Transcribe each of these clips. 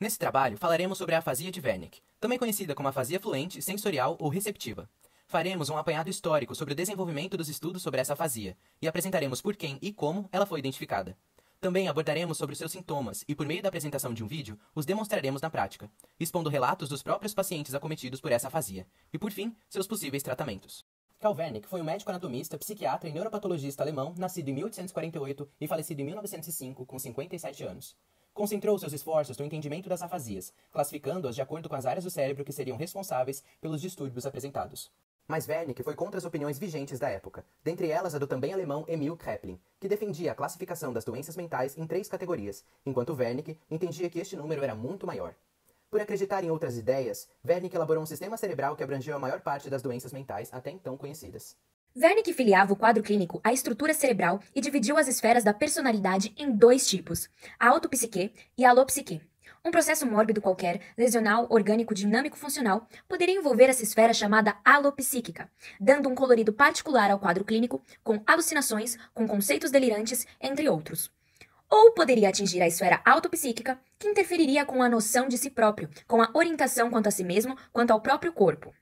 Nesse trabalho, falaremos sobre a afasia de Wernicke, também conhecida como afasia fluente, sensorial ou receptiva. Faremos um apanhado histórico sobre o desenvolvimento dos estudos sobre essa afasia e apresentaremos por quem e como ela foi identificada. Também abordaremos sobre os seus sintomas e, por meio da apresentação de um vídeo, os demonstraremos na prática, expondo relatos dos próprios pacientes acometidos por essa afasia e, por fim, seus possíveis tratamentos. Karl Wernicke foi um médico anatomista, psiquiatra e neuropatologista alemão, nascido em 1848 e falecido em 1905, com 57 anos. Concentrou seus esforços no entendimento das afasias, classificando-as de acordo com as áreas do cérebro que seriam responsáveis pelos distúrbios apresentados. Mas Wernicke foi contra as opiniões vigentes da época, dentre elas a do também alemão Emil Kraepelin, que defendia a classificação das doenças mentais em 3 categorias, enquanto Wernicke entendia que este número era muito maior. Por acreditar em outras ideias, Wernicke elaborou um sistema cerebral que abrangeu a maior parte das doenças mentais até então conhecidas. Wernicke filiava o quadro clínico à estrutura cerebral e dividiu as esferas da personalidade em 2 tipos, a autopsique e a alopsique. Um processo mórbido qualquer, lesional, orgânico, dinâmico, funcional, poderia envolver essa esfera chamada alopsíquica, dando um colorido particular ao quadro clínico, com alucinações, com conceitos delirantes, entre outros. Ou poderia atingir a esfera autopsíquica, que interferiria com a noção de si próprio, com a orientação quanto a si mesmo, quanto ao próprio corpo.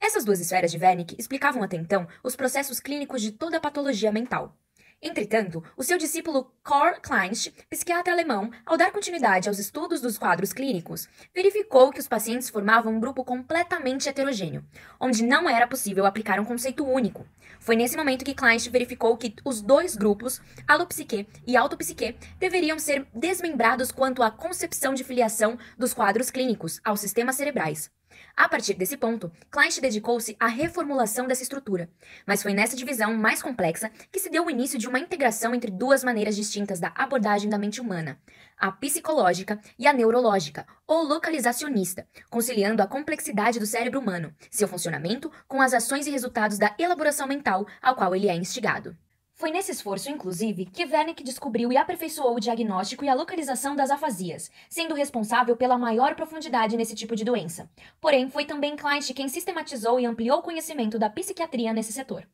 Essas 2 esferas de Wernicke explicavam até então os processos clínicos de toda a patologia mental. Entretanto, o seu discípulo Karl Kleinsch, psiquiatra alemão, ao dar continuidade aos estudos dos quadros clínicos, verificou que os pacientes formavam um grupo completamente heterogêneo, onde não era possível aplicar um conceito único. Foi nesse momento que Kleinsch verificou que os 2 grupos, alopsique e autopsique, deveriam ser desmembrados quanto à concepção de filiação dos quadros clínicos aos sistemas cerebrais. A partir desse ponto, Kleinsch dedicou-se à reformulação dessa estrutura, mas foi nessa divisão mais complexa que se deu o início de uma integração entre 2 maneiras distintas da abordagem da mente humana, a psicológica e a neurológica, ou localizacionista, conciliando a complexidade do cérebro humano, seu funcionamento com as ações e resultados da elaboração mental ao qual ele é instigado. Foi nesse esforço, inclusive, que Wernicke descobriu e aperfeiçoou o diagnóstico e a localização das afasias, sendo responsável pela maior profundidade nesse tipo de doença. Porém, foi também Kleinsch quem sistematizou e ampliou o conhecimento da psiquiatria nesse setor.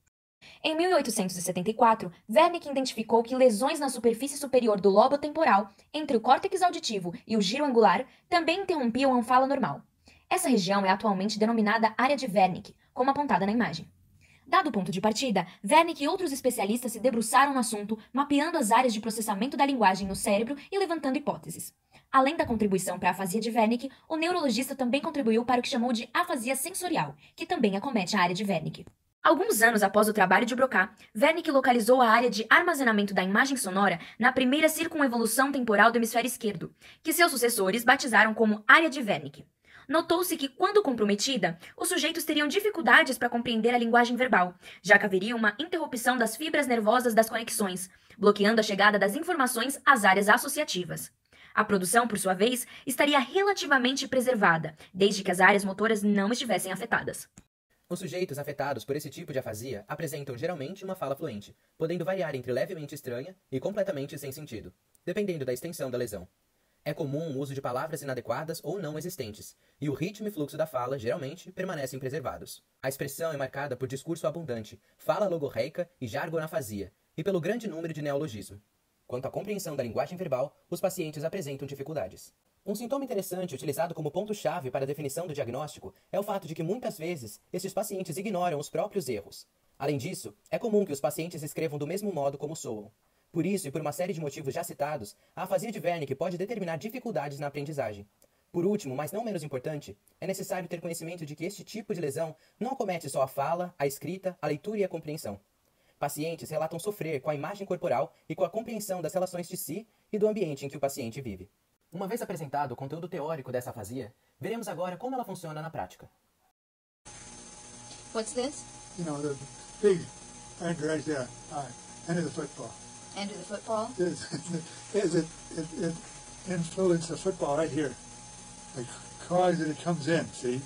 Em 1874, Wernicke identificou que lesões na superfície superior do lobo temporal, entre o córtex auditivo e o giro angular, também interrompiam a fala normal. Essa região é atualmente denominada área de Wernicke, como apontada na imagem. Dado o ponto de partida, Wernicke e outros especialistas se debruçaram no assunto, mapeando as áreas de processamento da linguagem no cérebro e levantando hipóteses. Além da contribuição para a afasia de Wernicke, o neurologista também contribuiu para o que chamou de afasia sensorial, que também acomete a área de Wernicke. Alguns anos após o trabalho de Broca, Wernicke localizou a área de armazenamento da imagem sonora na primeira circunvolução temporal do hemisfério esquerdo, que seus sucessores batizaram como área de Wernicke. Notou-se que, quando comprometida, os sujeitos teriam dificuldades para compreender a linguagem verbal, já que haveria uma interrupção das fibras nervosas das conexões, bloqueando a chegada das informações às áreas associativas. A produção, por sua vez, estaria relativamente preservada, desde que as áreas motoras não estivessem afetadas. Os sujeitos afetados por esse tipo de afasia apresentam geralmente uma fala fluente, podendo variar entre levemente estranha e completamente sem sentido, dependendo da extensão da lesão. É comum o uso de palavras inadequadas ou não existentes, e o ritmo e fluxo da fala, geralmente, permanecem preservados. A expressão é marcada por discurso abundante, fala logorreica e jargonafasia, e pelo grande número de neologismos. Quanto à compreensão da linguagem verbal, os pacientes apresentam dificuldades. Um sintoma interessante utilizado como ponto-chave para a definição do diagnóstico é o fato de que muitas vezes estes pacientes ignoram os próprios erros. Além disso, é comum que os pacientes escrevam do mesmo modo como soam. Por isso, e por uma série de motivos já citados, a afasia de Wernicke pode determinar dificuldades na aprendizagem. Por último, mas não menos importante, é necessário ter conhecimento de que este tipo de lesão não acomete só a fala, a escrita, a leitura e a compreensão. Pacientes relatam sofrer com a imagem corporal e com a compreensão das relações de si e do ambiente em que o paciente vive. Uma vez apresentado o conteúdo teórico dessa afasia, veremos agora como ela funciona na prática. What's this? You know, the big end right there, end of the football. End of the football? It influences the football right here. The cause that it comes in, see?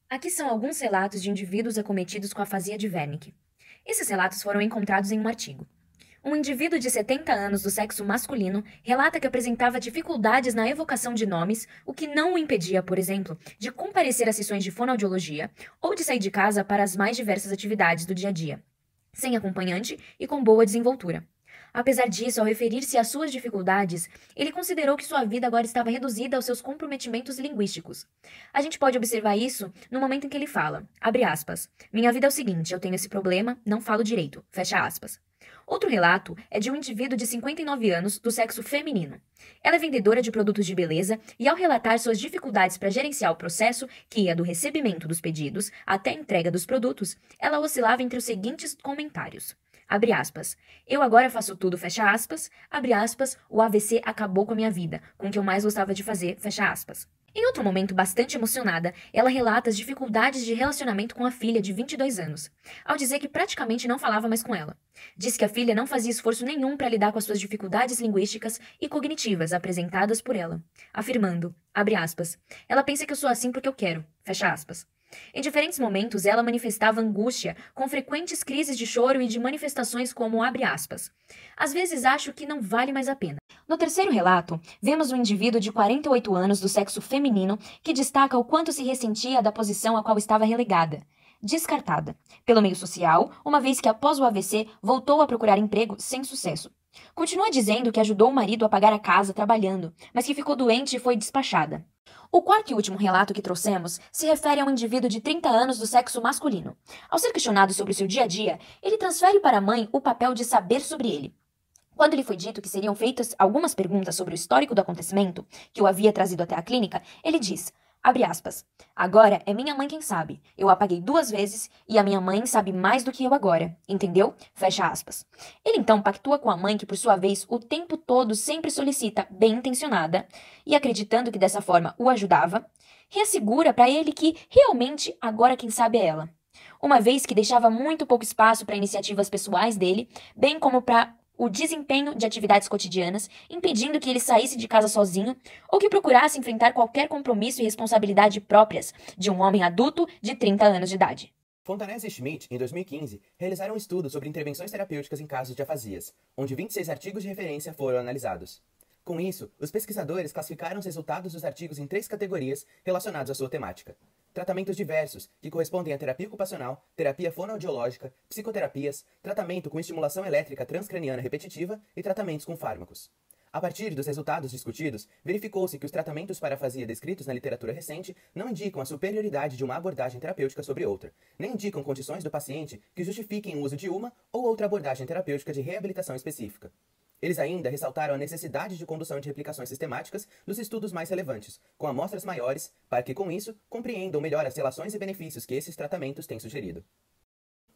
Aqui são alguns relatos de indivíduos acometidos com a afasia de Wernicke. Esses relatos foram encontrados em um artigo. Um indivíduo de 70 anos do sexo masculino relata que apresentava dificuldades na evocação de nomes, o que não o impedia, por exemplo, de comparecer a sessões de fonoaudiologia ou de sair de casa para as mais diversas atividades do dia a dia, sem acompanhante e com boa desenvoltura. Apesar disso, ao referir-se às suas dificuldades, ele considerou que sua vida agora estava reduzida aos seus comprometimentos linguísticos. A gente pode observar isso no momento em que ele fala, abre aspas, minha vida é o seguinte, eu tenho esse problema, não falo direito, fecha aspas. Outro relato é de um indivíduo de 59 anos, do sexo feminino. Ela é vendedora de produtos de beleza e, ao relatar suas dificuldades para gerenciar o processo, que ia do recebimento dos pedidos até a entrega dos produtos, ela oscilava entre os seguintes comentários. Abre aspas. Eu agora faço tudo, fecha aspas. Abre aspas. O AVC acabou com a minha vida, com o que eu mais gostava de fazer, fecha aspas. Em outro momento bastante emocionada, ela relata as dificuldades de relacionamento com a filha de 22 anos, ao dizer que praticamente não falava mais com ela. Diz que a filha não fazia esforço nenhum para lidar com as suas dificuldades linguísticas e cognitivas apresentadas por ela, afirmando, abre aspas, ela pensa que eu sou assim porque eu quero, fecha aspas. Em diferentes momentos, ela manifestava angústia, com frequentes crises de choro e de manifestações como abre aspas. Às vezes acho que não vale mais a pena. No terceiro relato, vemos um indivíduo de 48 anos do sexo feminino que destaca o quanto se ressentia da posição a qual estava relegada, descartada, pelo meio social, uma vez que após o AVC voltou a procurar emprego sem sucesso. Continua dizendo que ajudou o marido a pagar a casa trabalhando, mas que ficou doente e foi despachada. O quarto e último relato que trouxemos se refere a um indivíduo de 30 anos do sexo masculino. Ao ser questionado sobre o seu dia a dia, ele transfere para a mãe o papel de saber sobre ele. Quando lhe foi dito que seriam feitas algumas perguntas sobre o histórico do acontecimento, que o havia trazido até a clínica, ele diz, abre aspas, agora é minha mãe quem sabe. Eu a paguei 2 vezes e a minha mãe sabe mais do que eu agora, entendeu? Fecha aspas. Ele então pactua com a mãe que, por sua vez, o tempo todo sempre solicita, bem intencionada, e acreditando que dessa forma o ajudava, reassegura para ele que realmente agora quem sabe é ela. Uma vez que deixava muito pouco espaço para iniciativas pessoais dele, bem como para o desempenho de atividades cotidianas, impedindo que ele saísse de casa sozinho ou que procurasse enfrentar qualquer compromisso e responsabilidade próprias de um homem adulto de 30 anos de idade. Fontanese e Schmidt, em 2015, realizaram um estudo sobre intervenções terapêuticas em casos de afasias, onde 26 artigos de referência foram analisados. Com isso, os pesquisadores classificaram os resultados dos artigos em 3 categorias relacionadas à sua temática. Tratamentos diversos, que correspondem à terapia ocupacional, terapia fonoaudiológica, psicoterapias, tratamento com estimulação elétrica transcraniana repetitiva e tratamentos com fármacos. A partir dos resultados discutidos, verificou-se que os tratamentos para afasia descritos na literatura recente não indicam a superioridade de uma abordagem terapêutica sobre outra, nem indicam condições do paciente que justifiquem o uso de uma ou outra abordagem terapêutica de reabilitação específica. Eles ainda ressaltaram a necessidade de condução de replicações sistemáticas dos estudos mais relevantes, com amostras maiores, para que, com isso, compreendam melhor as relações e benefícios que esses tratamentos têm sugerido.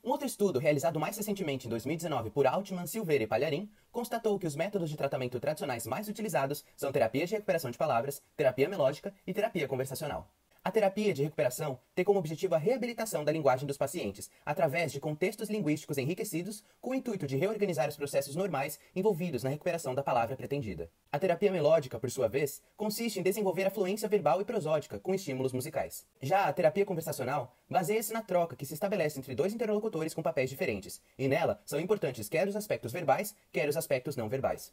Um outro estudo, realizado mais recentemente em 2019 por Altman, Silveira e Palharim, constatou que os métodos de tratamento tradicionais mais utilizados são terapia de recuperação de palavras, terapia melódica e terapia conversacional. A terapia de recuperação tem como objetivo a reabilitação da linguagem dos pacientes, através de contextos linguísticos enriquecidos, com o intuito de reorganizar os processos normais envolvidos na recuperação da palavra pretendida. A terapia melódica, por sua vez, consiste em desenvolver a fluência verbal e prosódica com estímulos musicais. Já a terapia conversacional baseia-se na troca que se estabelece entre 2 interlocutores com papéis diferentes, e nela são importantes quer os aspectos verbais, quer os aspectos não verbais.